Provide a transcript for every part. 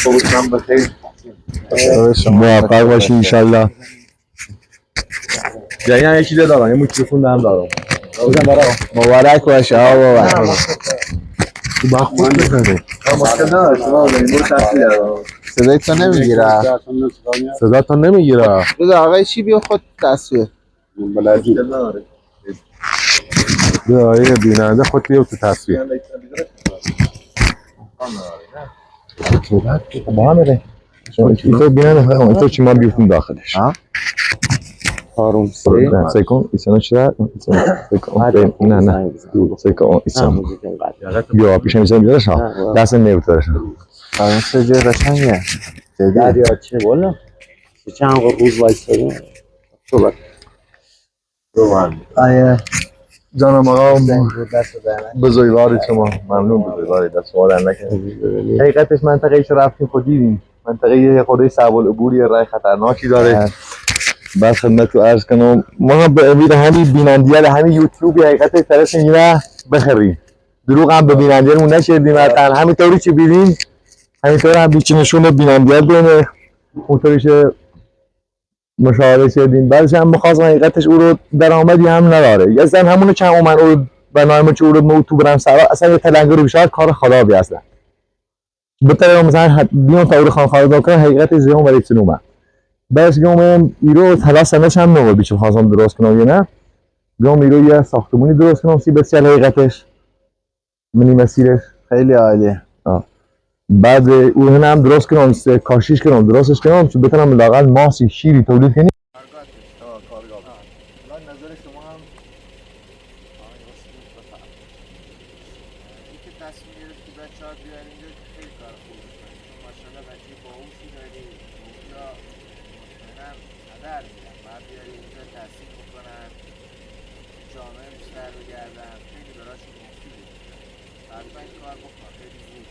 صبحتون بخیر. موفق باشی انشالله. جایی یه چیزی دارم، یه میکروفون دارم. مبارک باشه آقا بابا. با خود بزنید. مشکل نداره، شما برو تصویر دارم. صدای تو نمیگیره. صدا تو نمیگیره. بذار آقای چی بیا خود تصویر. مشکل نداره. بیا یه بیننده خود بیا تو تصویر. با هم بره. تو بیننده تو چی ما بیفتیم داخلش. آروم سیکون ایسنا چرا نه سیکون ایسنا بیا پیش میسن بیارش ها دست نمیتونش آروم سجه قشنگه دریاچه بالا چند روز وایسادیم صحبت آیه جانم آقا بزرگواری شما ممنون بزرگواری دست وارد نکنید. حقیقتش منطقه ایش رفتیم خود دیدیم منطقه یه خورده صعب العبوری راه خطرناکی داره. بعد خدمت رو عرض کنم ما به امید همین بینندیال همین یوتیوب حقیقتش ترس اینه بخریم دروغ هم به بینندیالمون نشدیم حتی همینطوری که بینیم همینطور هم بیچی نشون بینندیال بینه اونطوریش مشاهده شدیم. بعدش هم بخواستم حقیقتش او رو درآمدی هم نداره یا اصلا همونو که اومد او برنامه که او رو موتو برم سرا اصلا یه تلنگر رو بیشتر کار خرابی اصلا بهتره مثلا بیان تا او رو خان خالد کنه حقیقتش زیان برای سنومه بس گفتم ایرو حالا سنش هم نمو بیچم خواستم درست کنم یا نه گفتم ایرو یه ساختمونی درست کنم سی بسیار حقیقتش منی مسیرش خیلی عالیه. بعد اون هم درست کنم کاشیش کنم درستش کنم چون بتونم لااقل ماسی شیری تولید کنم. کارگاه. الان نظر شما هم اینکه تصمیم گرفتی بچه‌ها بیان اینجا خیلی کار خوبی می‌کنی چون ماشاءالله بچه باهوشی داری اونجا مطمئناً هدر میدن بعد بیاری اینجا تحصیل بکنن جامعه بیشتر بگردن خیلی براشون مفیده حتما این کار بکن خیلی زود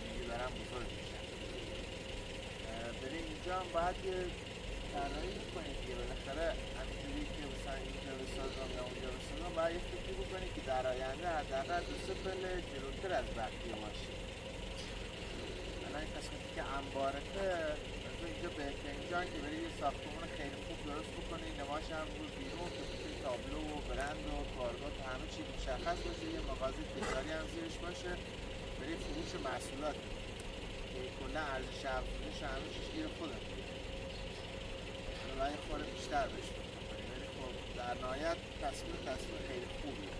اینجا برن بزرگ میشن. برای اینجا هم باید یه طراحی بکنید دیگه بالاخره همینجوری که مثلا اینجا بسازم یا اونجا بسازم باید یه فکری بکنید که در آینده حداقل 2-3 پله جلوتر از بقیه ماشین. الان این قسمتی که انبارته اینجا بهترین جایی که بری یه ساختمون خیلی خوب درست بکنی نماش هم رو بیرون که بتونی تابلو و برند و کارگاه و همه چی مشخص باشه یه مغازه تجاری هم زیرش باشه بری فروش محصولات که کلا ارزش افزودش همه چیز گیر خودت باید خورده بیشتر بهش فکر کنی ولی خب در نهایت تصمیم خیلی خوبیه.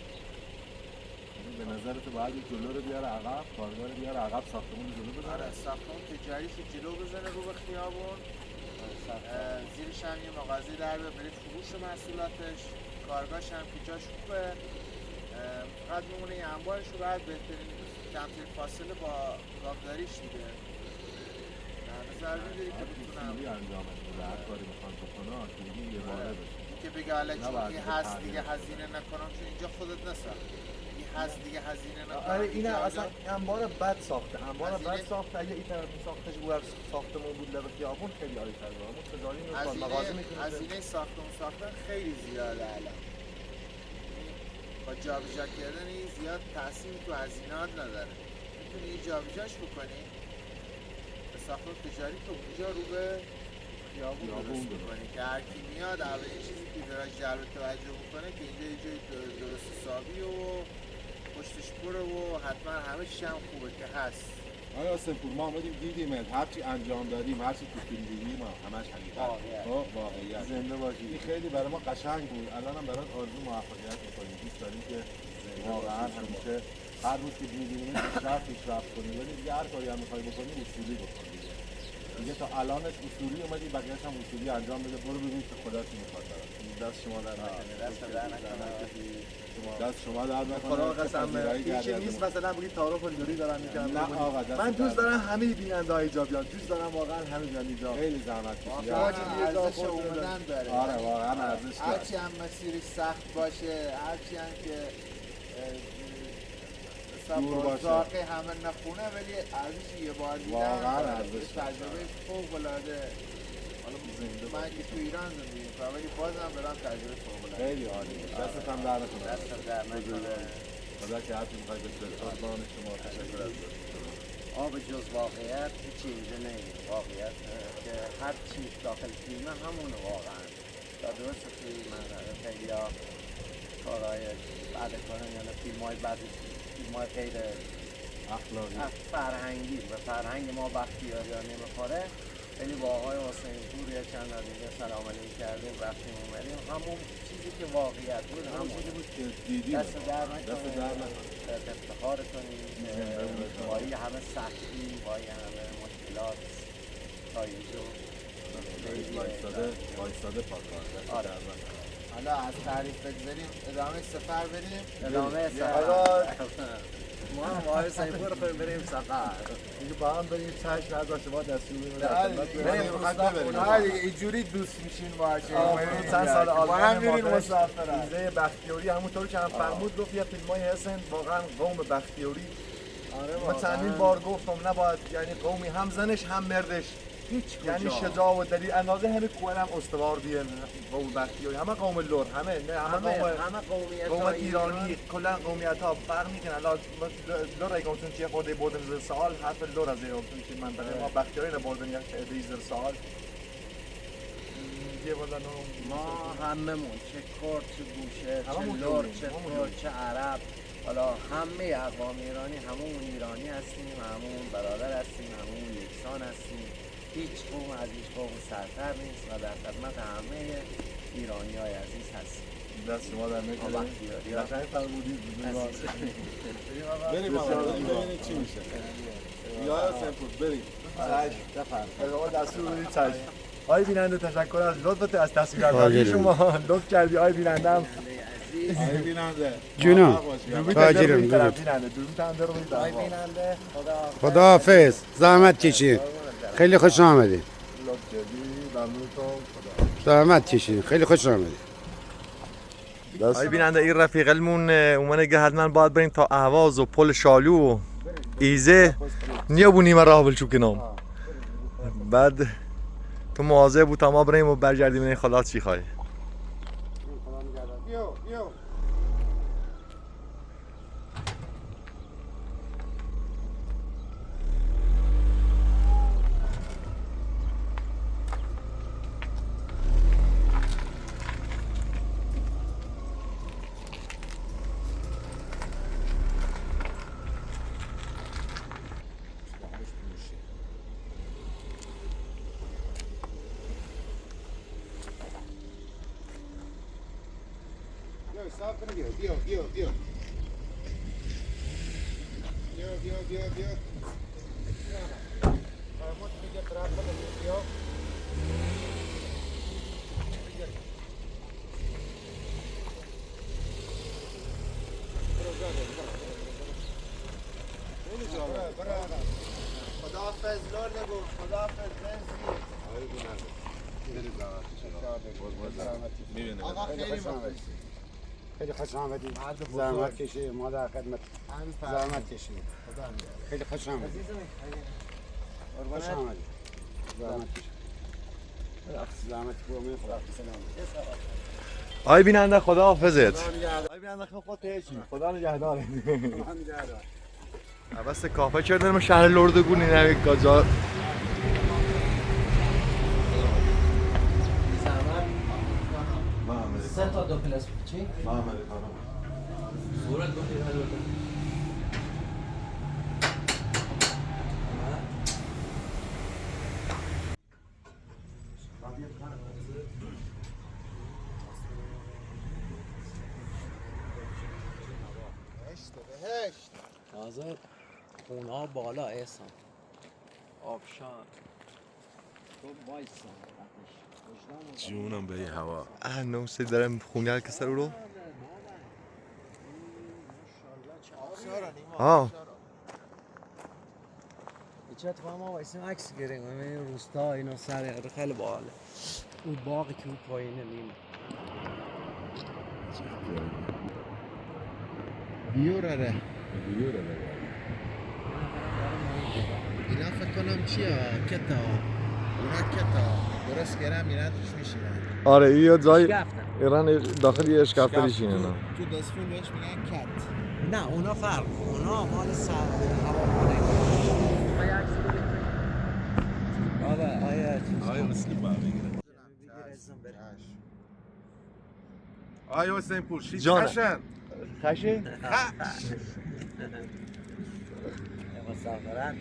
به نظر تو باید جلو رو بیاره عقب کارگاه رو بیاره عقب ساختمون جلو بزنه؟ آره ساختمون تجاریش رو جلو بزنه رو به خیابون زیرش هم یه مغازه در برای فروش محصولاتش کارگاهش هم که جاش خوبه فقط میمونه یه انبارش رو باید بهترین کمترین فاصله با گاوداریش دیگه در نظر میگیری که بتونم انجامش بده هر کاری میخوان بکنه آتیلی یه باره بشه که بگه حالا چون این هست دیگه هزینه نکنم چون اینجا خودت نساخت این هست دیگه هزینه نکنم. آره این اصلا انبار بد ساخته انبار بد ساخته اگه این طرف ساختش او ساختمون بود لبه خیابون خیلی عالی تر بود اون تجاری میکنه مغازه میکنه هزینه ساختمون ساختن خیلی زیاده الان با جابجا کردن این زیاد تاثیر تو هزینه‌ات نداره میتونی یه جابجاش بکنی به ساختمون تجاری تو اونجا رو به خیابون درست بکنی که هر کی میاد اولین چیزی که براش جلب توجه بکنه که اینجا یه جای درست حسابی و پشتش پره و حتما همه چیش هم خوبه که هست. آره آسمپور ما آمدیم دیدیم هرچی انجام دادیم هرچی تو فیلم دیدیم همش حقیقت واقعیت زنده باشی. این خیلی برای ما قشنگ بود الان هم برات آرزو موفقیت می‌کنیم دوست داریم که واقعا همیشه هر روز که می‌بینیم پیشرفت کنیم ولی دیگه هر کاری هم می‌خوای بکنی اصولی بکن دیگه تا الانش اصولی اومدی بقیه‌اش هم اصولی انجام بده برو ببین که خدا چی می‌خواد برات دست شما در نکنه دست شما در نکنه خدا قسم هیچ نیست مثلا بگید تعارف اینجوری دارم میکنم نه آقا من دوست دارم همه بیننده‌ها اینجا بیان دوست دارم واقعا همه بیان اینجا خیلی زحمت کشیدی ارزش اومدن داره آره واقعا ارزش داره هرچی هم مسیرش سخت باشه هرچی هم که دور باشه زاقه همه نخونه ولی ارزش یه بار دیدن واقعا ارزش تجربه فوق‌العاده حالا من که تو ایران زندگی می‌کنم ولی بازم برام تجربه فوق‌العاده خیلی عالی دستت هم در نکنه دستت در نکنه خدا که هرچی می‌خوای بشه قربان شما تشکر از آب جز واقعیت هیچ چیزی نیست. واقعیت که هر چی داخل فیلم همونه واقعا. تا درست فیلم خیلی ها کارهای بعد کنن یا فیلم های بعد فیلم های غیر اخلاقی فرهنگی و فرهنگ ما بختیاری ها نمیخوره. خیلی با آقای حسین پور یه چند از دیگه سلام علیک کردیم رفتیم اومدیم همون چیزی که واقعیت بود همون چیزی بود که دیدیم دست در نکنیم افتخار کنیم با این همه سختی با این همه مشکلات تایجو وایستاده پاکار. آره. حالا از تعریف بگذاریم ادامه سفر بریم ادامه سفر ما هم آقای سیپور خواهیم بریم سفر دیگه با هم بریم چشم نداشته با دستور بریم اینجوری دوست میشین با چند سال با هم میریم آلمان مسافرت ویزه بختیاری همونطور که هم فرمود گفت یه فیلمای هستن واقعا قوم بختیاری من چندین بار گفتم نباید یعنی قومی هم زنش هم مردش یعنی شجاع و دلیل اندازه همه کوهن هم استوار بیان قوم بختیاری همه قوم لور همه نه همه قوم ایرانی کلا قومیت ها فرق میکنه الان لور اگه اون چیه خورده بودن زیر سال حرف لور از اون چی منطقه ما بختیاری نبودن یک عده زیر سال ما هممون چه کرد چه گوشه چه لور چه ترک چه عرب حالا همه اقوام ایرانی همون ایرانی هستیم همون برادر هستیم همون یکسان هستیم هیچ قوم از هیچ قوم سرتر نیست و در خدمت همه ایرانی های عزیز هستیم دست شما در نکنه قشنگ فرمودید بریم ببینید چی میشه یا سمپل بریم چشم دستور بدید چشم آی بیننده تشکر از لطفت از تصویرگذاری شما لطف کردی آی بیننده هم آی بیننده جونم تاجرم آی بیننده خداحافظ زحمت کشید خیلی خوش آمدید زحمت کشید خیلی خوش آمدید آی بیننده این رفیقمون اومده که حتما باید بریم تا اهواز و پل شالو و ایزه نیا بونیم راه بلچو کنام بعد تو مواظب بود تا ما بریم و برگردیم این خدا چی خواهی خداحافظ لرد گفت خداحافظ بنزی آقا خیلی خیلی خوش آمدید زحمت کشید ما در خدمت زحمت کشید خیلی خوش آمدید خوش آمدید زحمت کشید زحمت قومی خدا سلام آی بیننده خدا حافظت آی بیننده خود تهشی خدا نگهدار بس کافه کردن شهر لردگون این همه گازار سه تا دو پلاس چی؟ صورت بخیر بهشت تازه خونه ها بالا احسان آبشار تو وایسا جونم به این هوا نوستی دارم خونه که سر رو چه اتفاقا ما وایسیم عکس گیریم این روستا اینا سر خیلی باحاله اون باقی که اون پایینه نیم بیوراره اینا فکر کنم چیه کتا اونا کتا درست کردم میرن توش میشینن آره یه جای ایران داخل یه اشکافته میشینن تو دسفون بهش میگن کت نه اونا فرق اونا مال هواپیمایی آیا اسلیپ هم بگیره آیا حسین پور شیش جانم. خشن خشه؟ مسافرت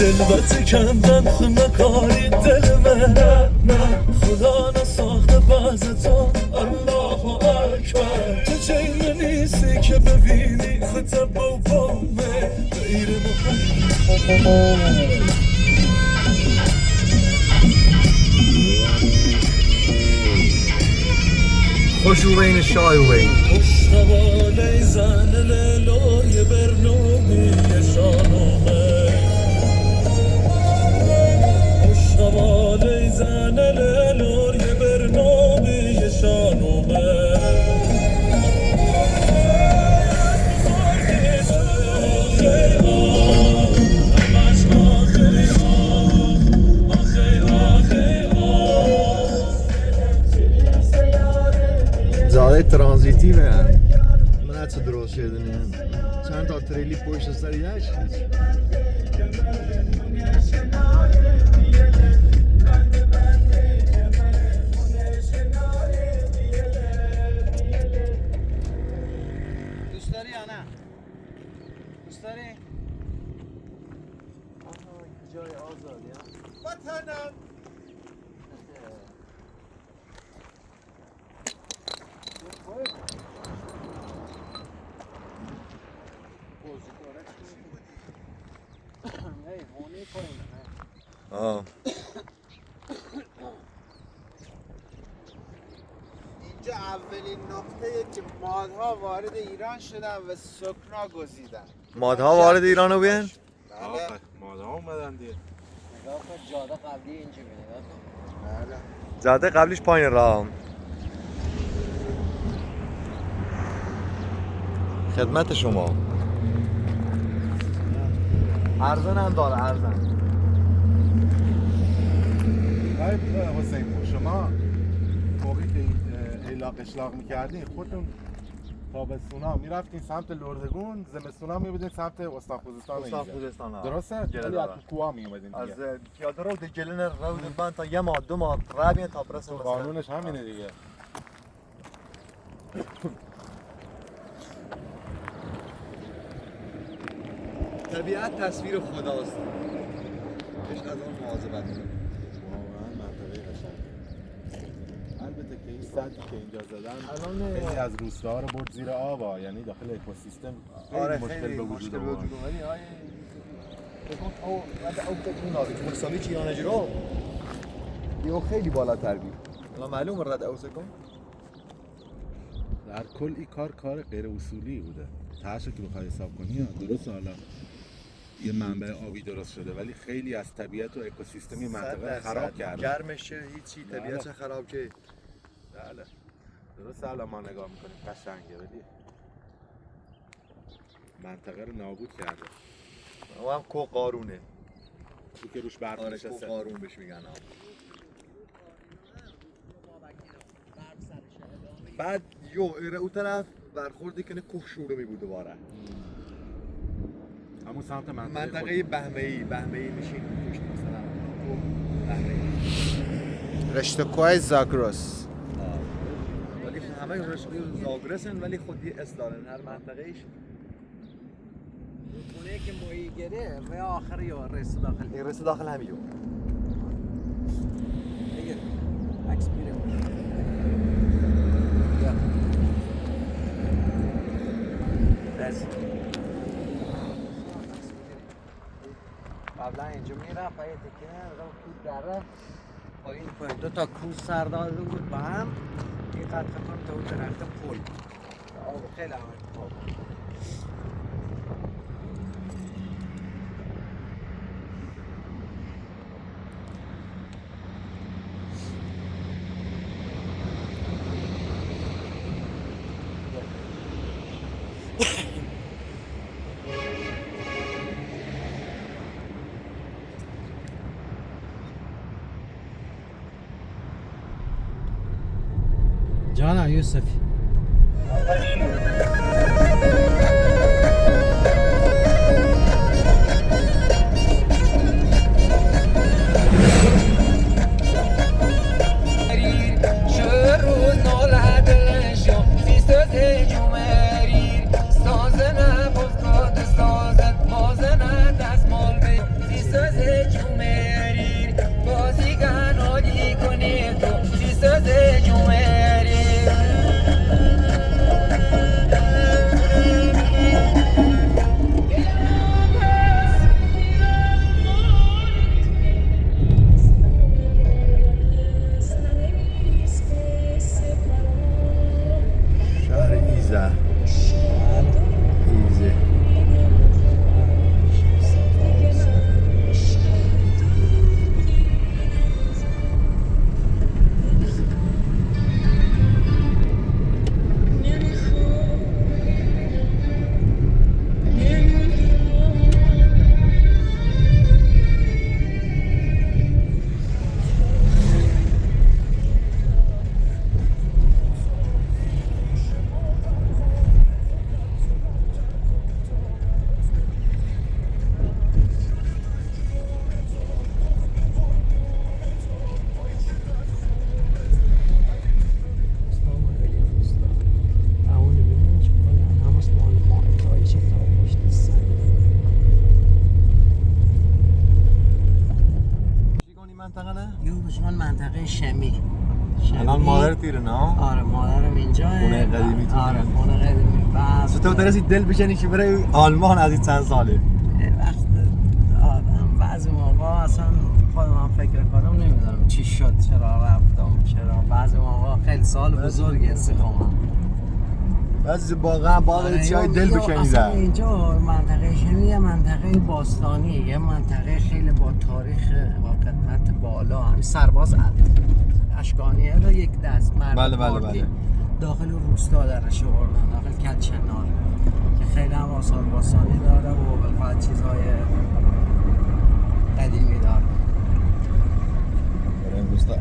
دلبت کندن خنکاری دل من خدا نساخته بعض تو الله اکبر تو چین نیستی که ببینی خطب و بامه غیر خوشو بین شای و بین خوشنوالی زن لیلای برنومی شانومه خوشنوالی زن لیلای برنومی شانومه زاده ترانزیتیوه من چه درست شدنیم چند تا تریلی پشت سر یش دوست داری یا نه؟ دوست داری؟ جای آزادی ها؟ وطنم اینجا اولین نقطه‌ایه که مادها وارد ایران شدن و سکنا گزیدن. مادها وارد ایرانو بیان؟ بله. ماده ها اومدن دیگه جاده قبلی اینجا میده. جاده قبلیش پایین راه. خدمت شما. ارزن هم داره ارزن. حسین شما موقعی که ایلا قشلاق میکردین خودتون تابستونا میرفتین سمت لردگون، زمستونا میبودین سمت استان خوزستان. درسته؟ ولی از کوه میومدین از دیگه. پیاده رو دیگلن رود بند تا یه ماه 2 ماه رابین تا برسه قانونش همینه دیگه. طبیعت تصویر خداست. عشق از اون مواظبت کنه. واقعا منطقه قشنگ. البته که این سدی که اینجا زدن خیلی از روستاها رو برد زیر آب، یعنی داخل اکوسیستم خیلی مشکل به وجود اومد. ولی های بگم او بعد او تکون داره که مستمی چی یانجرا یه خیلی بالاتر بی. الان معلومه رد اوسکم. در کل این کار غیر اصولی بوده. تاشو که بخوای حساب کنی درسته حالا یه منبع آبی درست شده ولی خیلی از طبیعت و اکوسیستم منطقه خراب کرده. گرمش چه هیچی طبیعت خراب که. بله. درسته الان ما نگاه میکنیم قشنگه ولی منطقه رو نابود کرده. او هم کو قارونه. چی که روش برف آره نشسته. کو قارون بهش میگن. بعد یو ایره او طرف برخوردی کنه کوه شوره می بود دوباره. همون سمت منطقه بهمه‌ای میشین پشت مثلا بهمه‌ای. رشته کوه زاگرس. ولی همه رشته زاگرسن ولی خودی اصدارن هر منطقه‌ایش. رودخونه که ماهی گره و آخر یا رس داخل. این رس داخل همیو. دیگه عکس میره. بس. قبلا اینجا میرفت پای تکنه رو کود داره پایین پایین 2 تا کوه سر داده بود با هم این قد کنم تا اون درخت پل آب خیلی عمل جانا يوسفي منطقه شمی الان مادر تیره نه؟ آره مادرم اینجا خونه قدیمی تو آره خونه قدیمی بس تو درستی دل بشنی که برای آلمان از این چند ساله وقت آدم بعضی موقع اصلا خودم فکر کنم نمیدونم چی شد چرا رفتم چرا بعضی موقع خیلی سال بزرگی استخوامم بس واقعا باید چیای دل اصلا بکنیدن. اینجا منطقه شمی یه منطقه باستانیه، یه منطقه خیلی با تاریخ و قدمت بالا. همین سرباز اشکانیه رو یک دست مرد بله پارتی داخل روستا درش آوردن، داخل کلچنار که خیلی هم آثار باستانی داره و بالفعل چیزهای قدیمی داره. روستا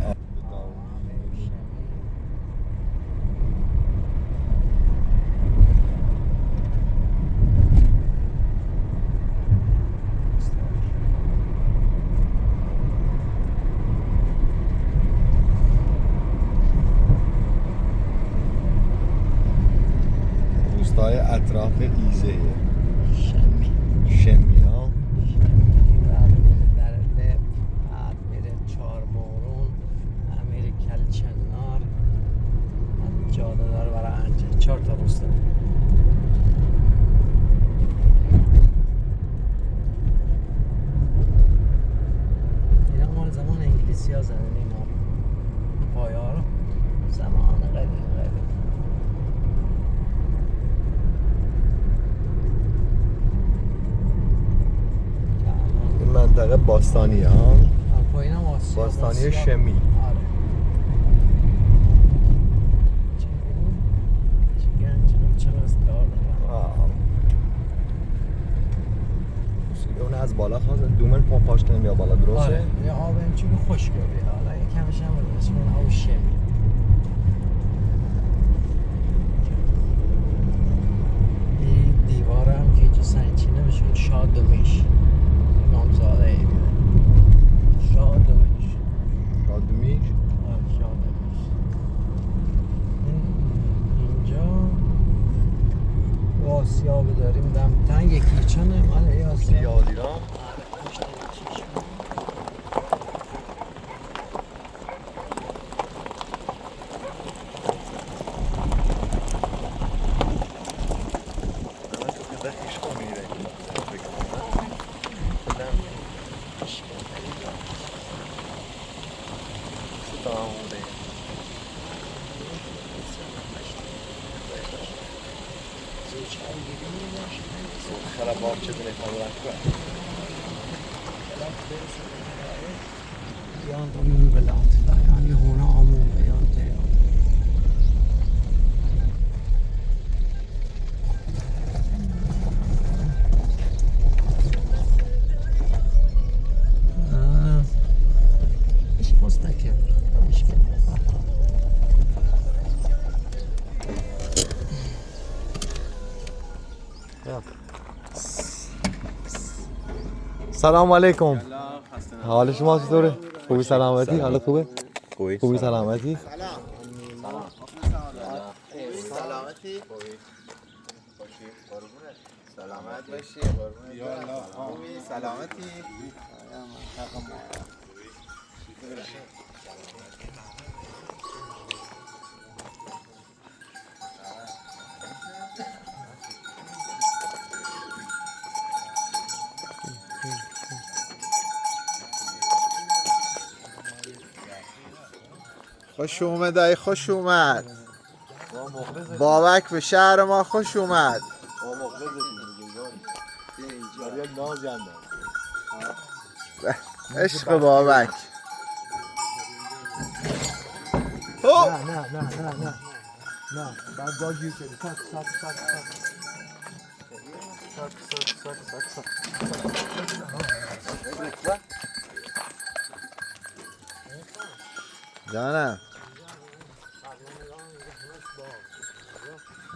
روستای اطراف ایزه شمی ها. بعد میره چهارمورون، میره کلچنار، جاده داره برای انجه. 4 تا روستا. اینا مال زمان انگلیسی ها زدن اینا پایه ها رو، زمان قدیم. این منطقه باستانی ها، پایین هم آسیا باستانی شمی. آره. چه گنج چرا استار داره. اون از بالا خواست دومن پمپاش کنیم یا بالا درسته؟ آره یه آب اینجوری خشکه بیه، حالا یه کمش هم بده اسم اون آب شمی. این دیوار هم که اینجا سنگچینه بهشون شادمیش نامزاده ای بیده. شادمیش. شادمیش؟ آره شادمیش. اینجا آسیاب داریم، دم تنگ کیچنه مال ای آسیاب. یادیران؟ Beyond omöjligt, yani hon har omöjligt. مش مستقيم مش كده. سلام علیکم. حال شما چطوره؟ خوبی سلامتی؟ حالت خوبه؟ خوبی سلامتی؟ سلامتی؟ سلامت باشی. خوبی سلامتی؟ خوش اومد ای خوش اومد. بابک به شهر ما خوش اومد. عشق بابک. نه بعد جا گیر شدی. جانم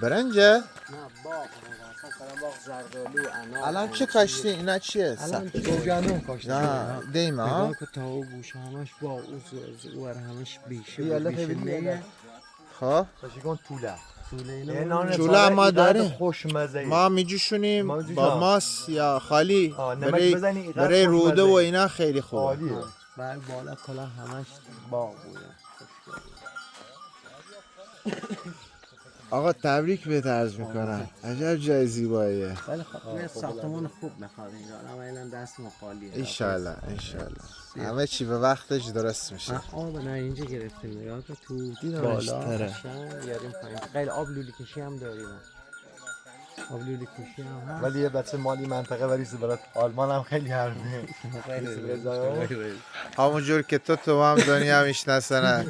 برنجه؟ نه باغ باغ زردالو انار. الان چه کاشتی؟ اینا چیه؟ الان گندم کاشتی. نه دیما نگاه که تا و گوش همش با او همش بیشه بیشه. خب تاشیگون توله. چوله ما داریم. خوشمزه. ما میجوشونیم با ماس یا خالی برای روده و اینا خیلی خوبه. بر بالا کلا همش باغ بوده. آقا تبریک بهت عرض میکنم. عجب جای زیباییه. ولی خب ساختمان خوب میخواد اینجا. الان دست ما خالیه. انشالله همه چی به وقتش درست میشه. آب نه اینجا گرفتیم نگاه کن تو دیدمش بالا تره. قشنگ یاریم پایین. خیلی آب لولی کشی هم داریم. آب لولی کشی هم هست. ولی یه بچه مالی منطقه بریزه برات آلمان هم خیلی حرفه. همونجور که تو هم دنیا میشناسنت.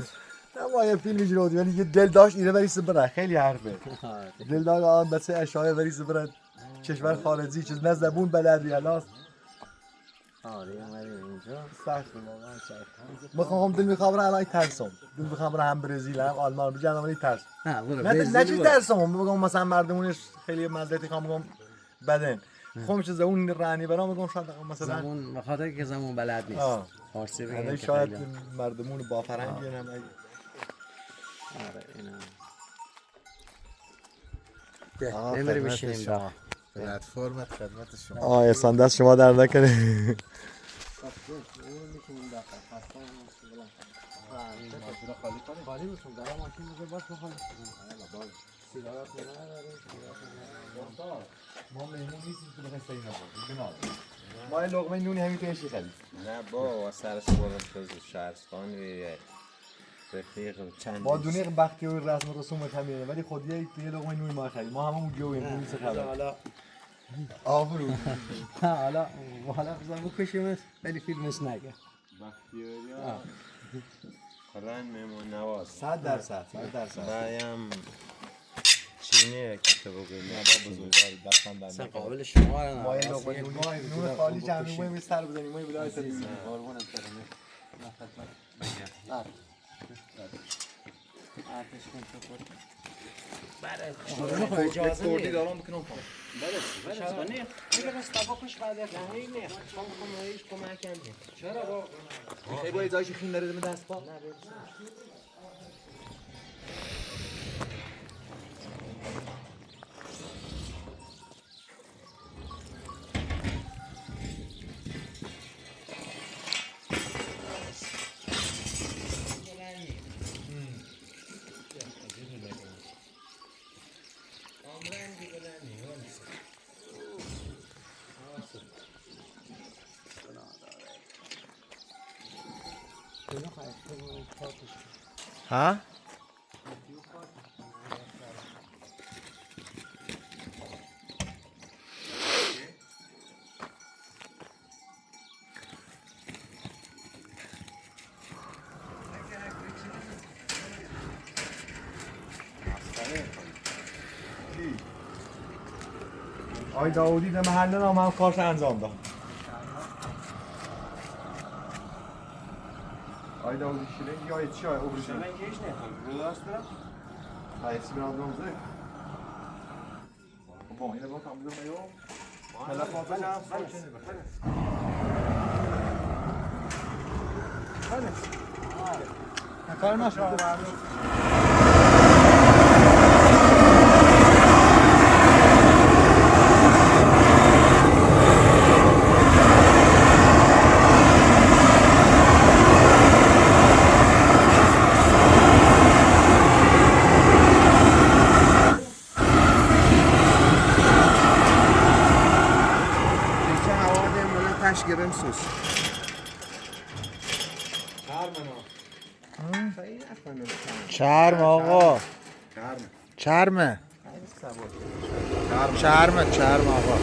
نه ما یه فیلم اینجوری بود ولی یه دل داشت اینه بریزه برات خیلی حرفه. دل داشت آن بچه اشاره بریزه برات کشور خارجی چیز نه زبون بلد یلاست. آره اینجا سخت واقعا سخت. میخوام دل میخوام الان ترسم. دل میخوام هم برزیل هم آلمان بجنم ولی ترس. نه چی ترسم میگم مثلا مردمونش خیلی مزیتی خام میگم بدن. خب چه زبون رانی برام میگم شاید مثلا زبون بخاطر که زبون بلد نیست. فارسی بگیم شاید مردمون با فرهنگی هم آره اینا نمیریم بشینیم دا پلتفرم خدمت شما. احسان دست شما در نکنه. ما مهمون نیستیم که بخوایم سعی نکنیم. ما این لقمه نونی همین تویشی خیلی. نه با سرش بردم تو شهرستان رفیق چند ما دونه بختی و رسم و رسومت همینه ولی خود یه لقمه نونی ما خیلی. ما همون جویم نونی چه خبر. حالا آفرو. حالا بزن بکشیمت ولی فیلمش نگه. بختیاریا قرآن مهمون نواز 100%. برایم چینه که تو بگویی بزرگوار دستم در اصلا قابل شما رو ما یه لقمه نون خالی جمعی ما سر بزنیم ما بلای سر قربونت برم آتش کن تو خود برای اجازه کوردی دارم بکنم بله میگه بس تباکش بعد نه نه شما کمایش کمک کردیم چرا با خیلی با ازایش خیم نرده به دست پا ها؟ آی داودی در محله نام هم کارش انجام داد. آی داودی شیرین یا چی آی اوبر شیرین؟ من کیش نخوام رو داشت برم تایسی برام دوزه. خب اینه با کام بدم میو. حالا فاصله هم فاصله بله. کار نشد. گرم سوس چرم آقا چرمه آقا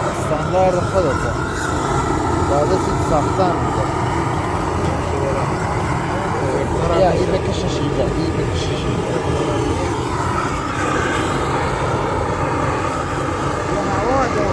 استاندارد خودته داده سیت ساختن یا این بکشش اینجا این بکشش اینجا هوا دو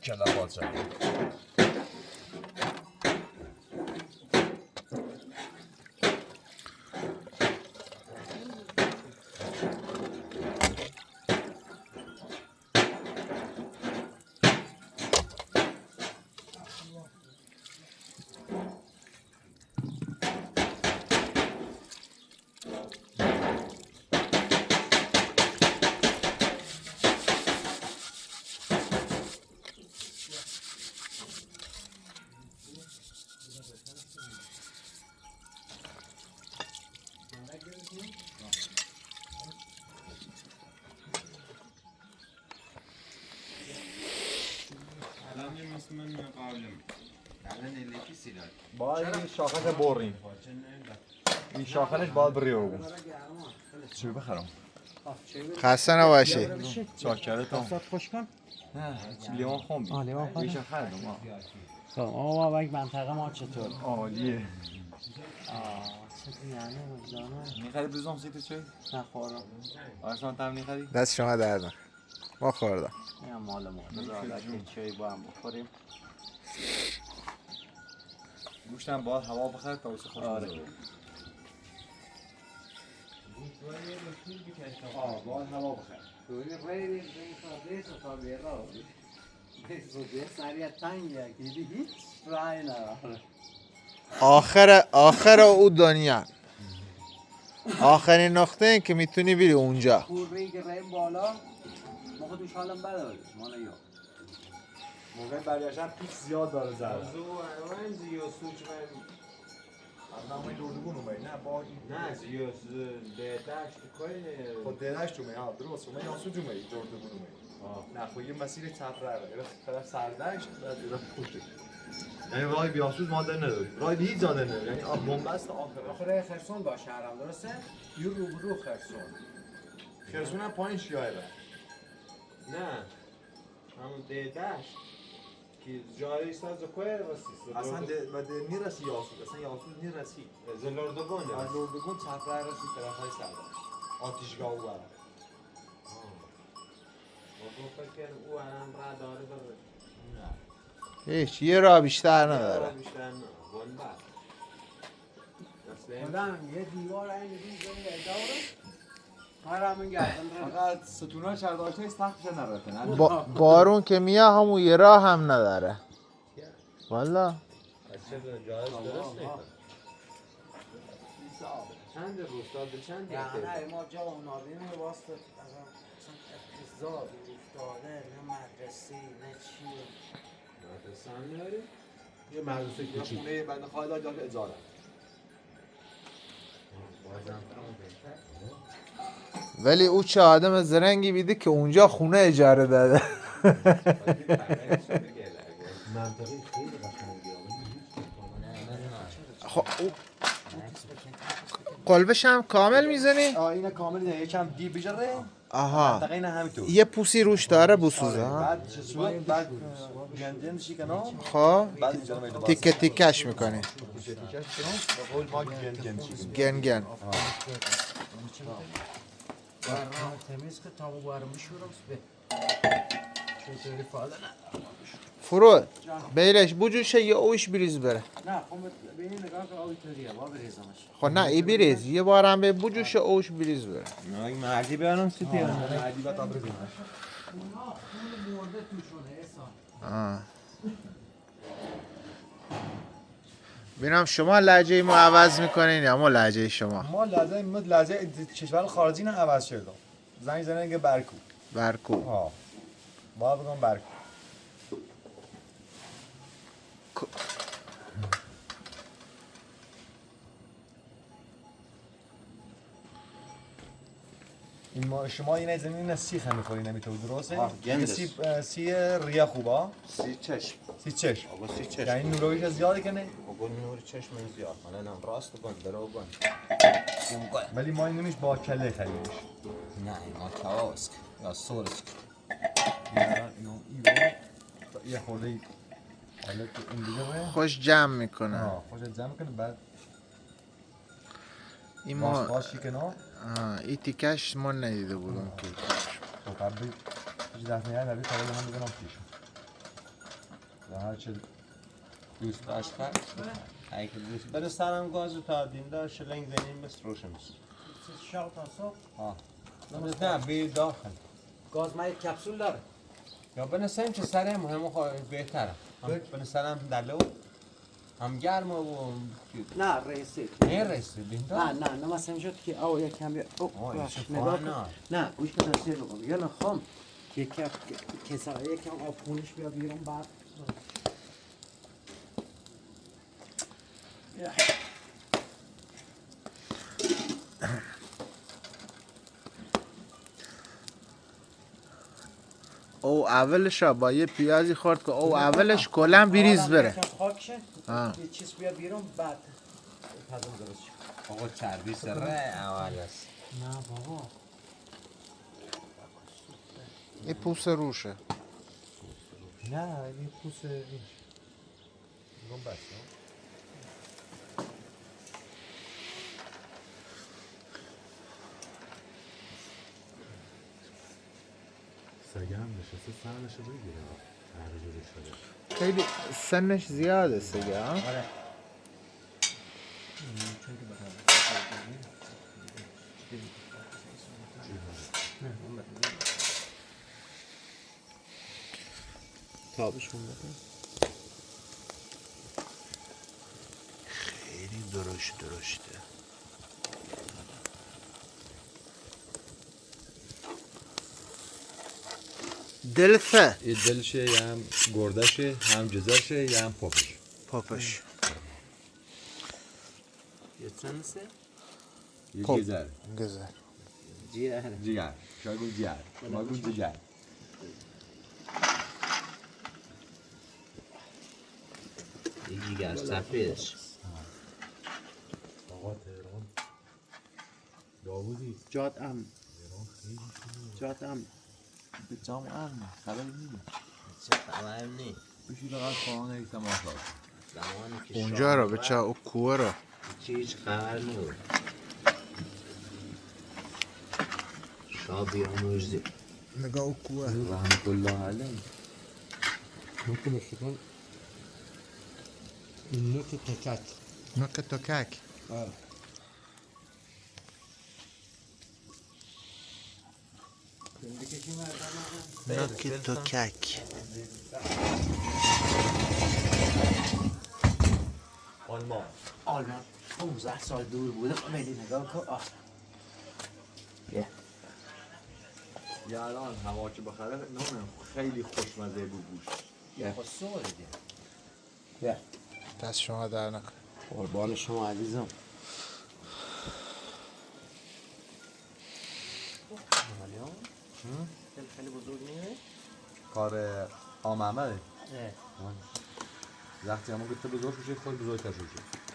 کلا پادشاه. باید این شاخش بریم. این شاخنش باید بریو بود. چی بخرم؟ خسته نباشی. چاکرتون. خوش کن. نه لیوان خون لیوان خون. بیشتر خریدم. خب آقا یک منطقه ما چطور؟ عالیه. چطور یعنی مجدانه؟ میخری بزنم سیت چی؟ نخورم. آرسان تم میخری؟ دست شما درد نکنه. ما خوردم. این هم مال ما. بذار چایی با هم بخوریم. گوشتم باید هوا بخره تا واسه خوش بذاره. باید هوا بخره. آخر او دنیا. آخرین نقطه این که میتونی بری اونجا. خوری که ریم بالا موقع دوش حالم بداری مال یا موقع برگشتن پیک زیاد داره زرد. نامه دوردگون اومد نه با نه زیاد دشت کاری خود دهش اومد ها درست اومد یاسو اومد دوردگون اومد نه خب یه مسیر تفره طرف سردشت بعد ایران پشت یعنی راه بیاسوز ما در نداریم راه به هیچ جا در نداریم یعنی بنبست آخر خرسون با شهرم درسته؟ یه روبرو خرسون خرسون هم پایین شیاره نه همون دشت که جایی ساز کویر واسه اصلا بعد میرسی یاسوز اصلا یاسوز میرسی زلردگان از لردگون تفره رسی طرف های سردشت آتیشگاه او برد فکر او هم را داره بره هیچ یه راه بیشتر نداره. بیشتر نه بنبست خودم یه دیوار این دیگه داره هر همین گردن فقط ستوناش چرداشته سختش نرفته نه بارون که میاد همون یه راه هم نداره. والا چند روستا به چند نه ما جا اونادیم واسه اصلا اقتصاد افتاده نه مدرسی نه چیه مدرسه هم نداری؟ یه مدرسه کوچیک خونه بنده خواهد جا اجاره ولی او چه آدم زرنگی بیده که اونجا خونه اجاره داده. خب قلبش هم کامل میزنی؟ اینه کامل نه یکم دی بجره آها منطقه اینه همینطور یه پوسی روش داره بسوزه ها. بعد چسود بعد گندن شی کنم خب بعد اینجا میاد تیکه تیکش میکنی قول ما گند چیز گن تمیز که تا بارم بشورم به چطوری فعلا فرود بیلش بجوشه یا اوش بریز بره. نه خب ببین نگاه که آبی طوریه با بریزمش خب نه ای بریز یه بار هم به بجوشه اوش بریز بره. نه این مردی بیانم سیتی عادی با تا بزنیم مرده توشونه احسان ببینم شما لهجه ما عوض میکنین یا ما لهجه شما؟ ما لحظه کشور خارجی نه عوض شده زنگ زنه که برکو ها با بگم برکو این ما شما این زمین سیخ هم می‌خورین نمی‌تونید درسته؟ سی ریا خوبه سی چشم سی چشم آقا سی چشم یعنی نورویش زیاده کنه آقا نور چشم زیاد حالا نم راست کن درو کن ولی ما این نمیش با کله خریدش نه ما کاوسک یا سورسک یه خورده حالا که این دیگه خوش جمع میکنه. خوش جمع کنه بعد این ما باشی کنه این تیکش ما ندیده بودم که تو قبلی چیز دست میاد نبی کارو هم بزنم پیش هر چه دوست داشت خرج اگه دوست بره سرم گازو تا دیم دار شلنگ زنیم بس روشن بس شاو تا صبح ها نه بیر داخل گاز ما یک کپسول داره یا بنسیم چه سره مهم بهتره بنسیم سرم دلو هم گرم و نه رسید نه رسیدیم نه مثلا اینجا که او یک کم نگاه کن نه گوش کن تصویر بکن یالا خام یکی یکم آب خونش بیا بیرون بعد او اولش با یه پیازی خورد که او اولش کلا بریز بره یه چیز بیا بیرون بعد تازه درست شد آقا چربی سره اول است نه بابا این پوست روشه نه این پوست ریش بگم بس سگه هم نشسته سرنشو بگیره هر جوری شده خیلی سنش زیاده سگه ها آره تابشون بده خیلی درشته دلفه یه دلشه یه هم گردشه هم جزرشه یه هم پاپش یه چنسه یه پاپ. جزر گذر جگر شاید گون جگر ما گون جگر یه جیگر سفیدش آقا تهران داوودی جات ام به جام ارمه خبری نیده چه خبر نی بشید آقا خواهان ایسم آقا زمانی که اونجا رو بچه او کوه رو هیچ خبر نبود شاه بیامرزی نگاه او کوه رحمت الله علیه نوک تکک نوک تکک نوک تکک آلمان 15 سال دور بوده ولی نگاه کن یه الان هوا که بخره نمونه خیلی خوشمزه بود گوش دست شما در نکن قربان شما عزیزم خیلی بزرگ نیه؟ کار آمامه وقتی همون گفته بزرگ میشه خیلی بزرگتر میشه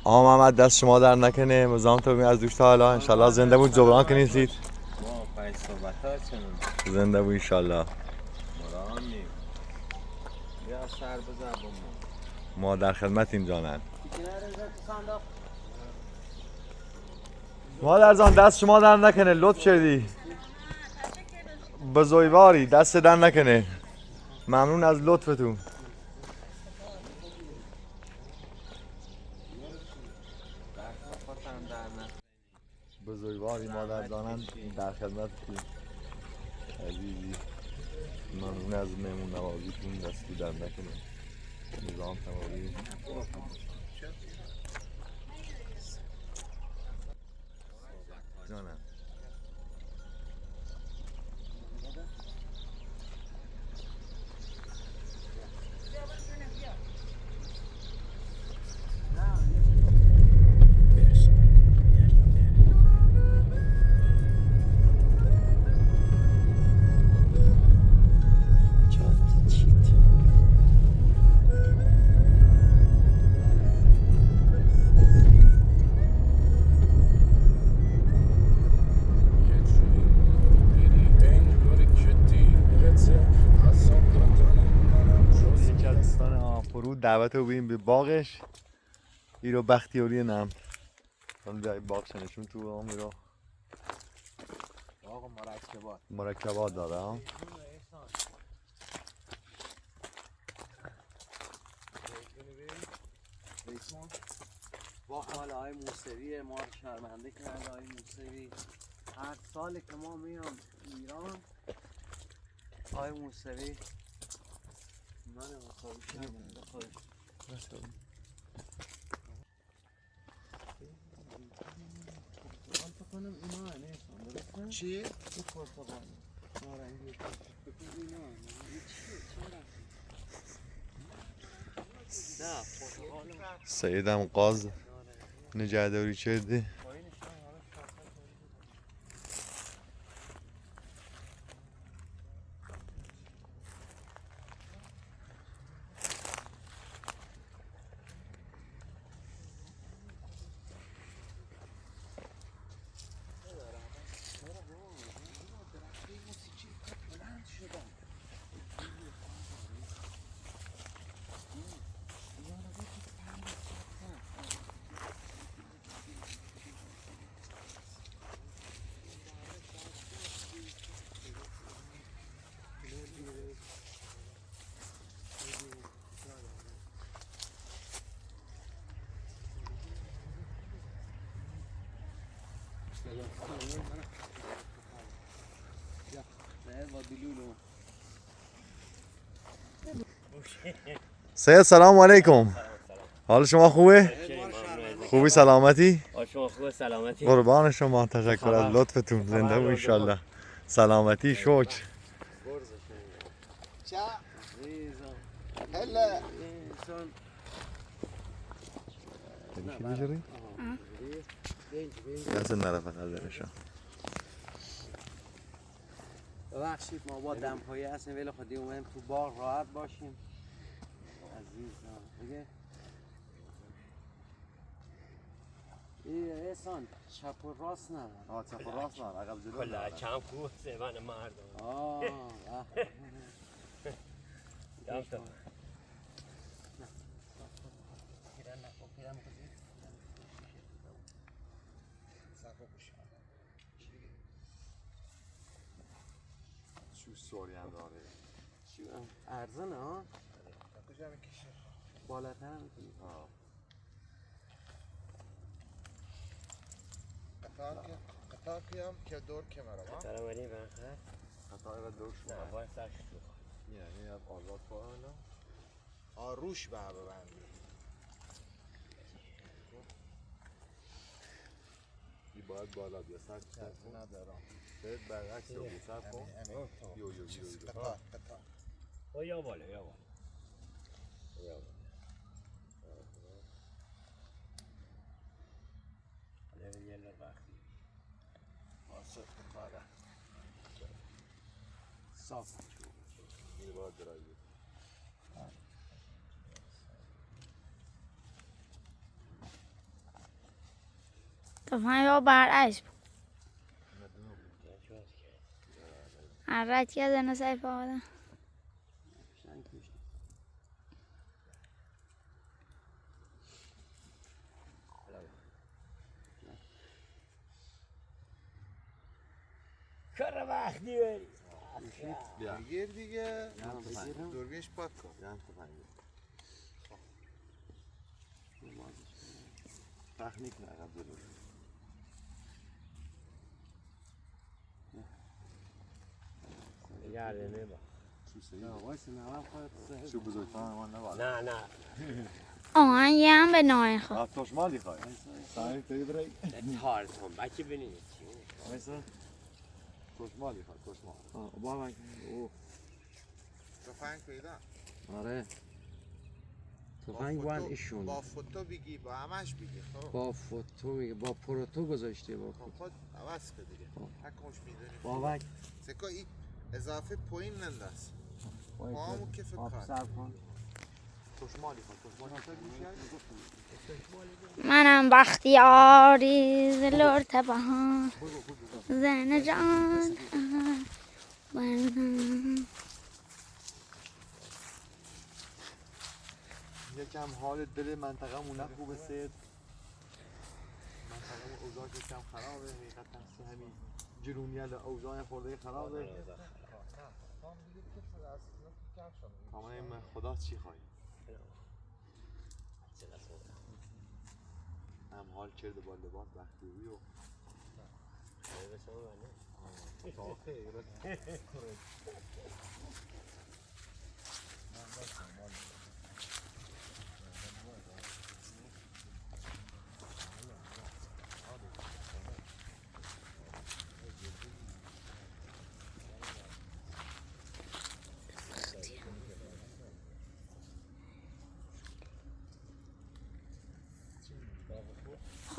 آقا محمد دست شما در نکنه، مزام تو از دوشتا حالا انشالله زنده بود جبران کنید زید. ما پای صحبت ها چنون زنده بود انشالله. مرامیم بیا سر بزن با ما در خدمتیم جانن. مادر جان دست شما در نکنه، لطف کردی بزرگواری، دست در نکنه، ممنون از لطفتون. بزرگواری مادر جانن در خدمتتون عزیزی، ممنون از مهمون نوازیتون، دستی در نکنه. نظام تمامی جانم. دعوت رو بیم به باغش ای رو بختیاری نم هم جای باغ شنشون تو هم ای رو باغ مرکبات داره ها. با حال های موسوی ما رو شرمنده کرده های موسوی. هر سال که ما میام ایران های موسوی من مصابی شرمنده خودش پرتقال فکر کنم اینا نیستن درسته؟ چی؟ این پرتقال نارنگی اینا این چیه؟ چه نه پرتقال سیدم قاز نجاداری کرده. سید سلام علیکم، حال شما خوبه؟ خوبی سلامتی؟ شما خوبه سلامتی؟ قربان شما، تشکر از لطفتون، زنده بود انشالله. سلامتی شکر. هلا چی بجوری؟ دست نرفت از درشان. ببخشید ما با دمپایی هستیم ولی خودی اومدیم تو باغ راحت باشیم عزیزم. دیگه احسان چپ و راست نه چپ و راست نه، عقب جلو کلا چم کو سیوان مردم دم تو شو سوری هم داره ارزنه ها بالاتر هم میتونی قطار کیم که دور کمرم سلام علیکم بخیر قطار و دور شما نه وای سرش تو یعنی از آزاد پایانا روش به ببندی ای باید بالا بیا سر کن ندارم سید برعکس رو بسر کن یو قطار او یا بالا یا بالا یه لر وقتی آسف قطاره صاف این باید درایی تفنگ یا برعکس بود عرد کردن سیف آدم کار وقتی بری بگیر دیگه دوربینش پاک کن تکنیک نه عقب جلو گردنه با شو بزرگتر من نباید نه نه آهن یه هم به نای خود تشمالی خواهی سعی توی برای تارتون بچه بینید مثلا تشمالی خواهی تشمال با من تفنگ پیدا آره تفنگ باید ایشون با فوتو بگی با همش بگی خب با فوتو میگه با پروتو گذاشته با خود عوض که دیگه هکوش میدونی بابک سکا این اضافه پایین ننداز پاهمو که فکر کن تشمالی خواهی منم بختیاری ز لرت بهار زن جان یکم حال دل منطقه مونه خوبه سید منطقه اوضاع یکم خرابه حقیقتا همین جرونیل اوضاع خورده خرابه اما خدا چی خواهی هم حال کرده با لباس بختیاری و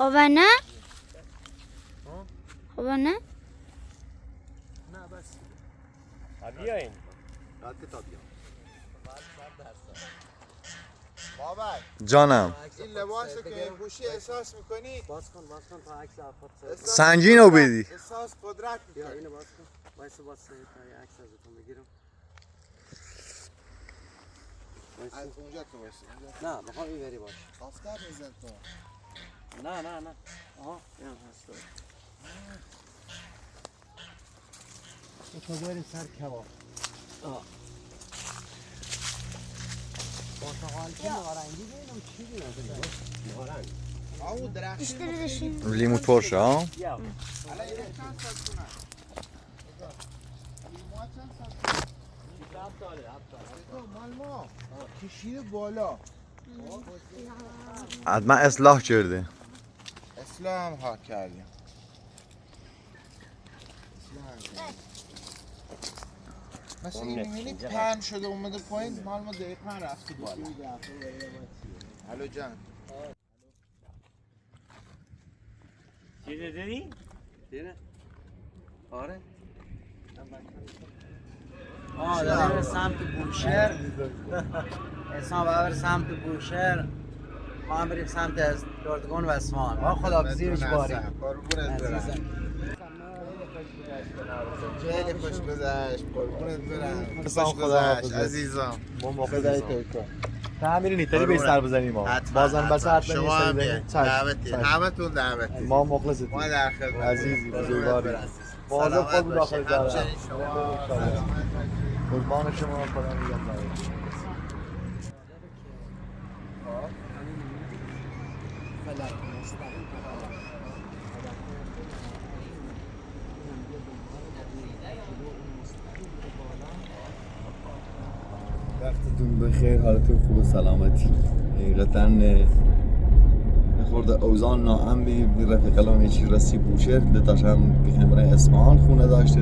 خوبه نه؟ خوبه نه؟ نه بس بیاین راحت که تا بیام بابک جانم این لباسو که میپوشی احساس میکنی باز کن تا عکس افات سنگین رو بدی احساس قدرت بیا میکنی اینو باز کن وایسا باز تا یه عکس ازتون بگیرم از اونجا تو باشی نه بخوام این بری باش آفتاب میزن تو نه آها این هست تو بریم سر کباب پرتقال که نارنگی بینم چی بینم نارنج آو درخشی بیشتر داشتیم لیمو ترش ها الان این چند سال کنن لیموها چند سال کنن 7 ساله مال ما کشیده بالا حتما اصلاح کرده اسلام ها کردیم مثل این میبینی پهن شده اومده پایین مال ما دقیقا رفتی بالا الو جان چیزی دیدی؟ دیره آره داریم سمت بوشهر انسان باید سمت بوشهر ما هم بریم سمت از دردگان و اصفهان با خدا بزیرش باری خیلی خوش گذشت قربونت برم خوش گذشت عزیزم ما موقع تعمیر نیتری به سر بزنیم ما بازم بس حتما شما هم دعوتی همتون دعوتی ما مخلصتیم ما در خدمت عزیزی بزرگواری بازم خود بود داخل دارم قربان شما خدا میگم وقتتون بخیر حالتون خوب و سلامتی حقیقتا خورده اوزان ناامنی رفیق الان چی رسی بوشهر دتاش هم بخمره اصفهان خونه داشته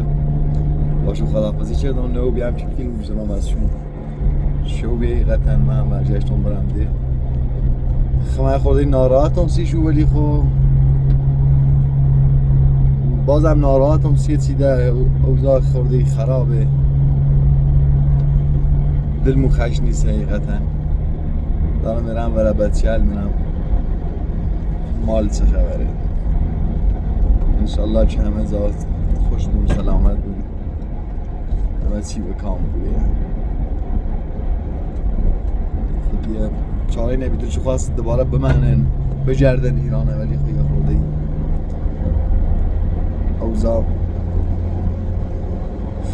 باشو خداحافظی کردم نو بیام چی فیلم میشدم ازشون شو بی حقیقتا من برگشتم برم ده خمه خورده ناراحتم سی شو ولی خب بازم ناراحتم سی ده اوضاع خورده خرابه دل مخش نیست حقیقتا دارم میرم برای بچه‌ل میرم مال چه خبره انشالله که همه ذات خوش بود سلامت بود همه چی به کام بوده خود یه چاره نبیده چه خواست دوباره بمهنن بجردن ایرانه ولی خود یه خورده اوضاع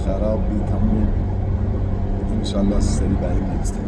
خراب بی تمام انشالله سری برای نکست